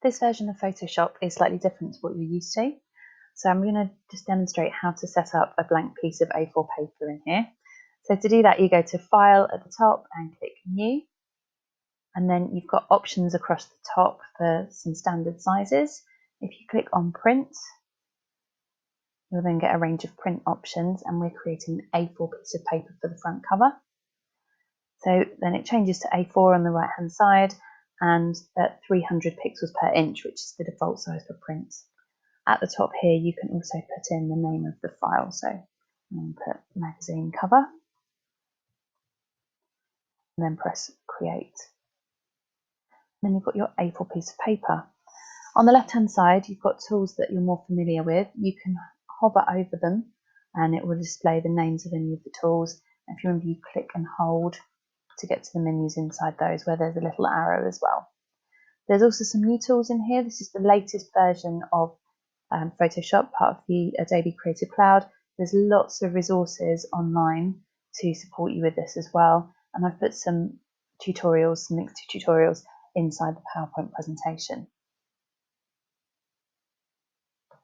This version of Photoshop is slightly different to what you're used to. So I'm going to just demonstrate how to set up a blank piece of A4 paper in here. So to do that, you go to File at the top and click New. And then you've got options across the top for some standard sizes. If you click on Print, you'll then get a range of print options, and we're creating an A4 piece of paper for the front cover. So then it changes to A4 on the right hand side and at 300 pixels per inch, which is the default size for print. At the top here, you can also put in the name of the file. So I'm going to put magazine cover and then press create. Then you've got your A4 piece of paper. On the left hand side, you've got tools that you're more familiar with. You can hover over them and it will display the names of any of the tools. If you remember, you click and hold to get to the menus inside those, where there's a little arrow as well. There's also some new tools in here. This is the latest version of Photoshop, part of the Adobe Creative Cloud. There's lots of resources online to support you with this as well. And I've put some tutorials, some links to tutorials inside the PowerPoint presentation.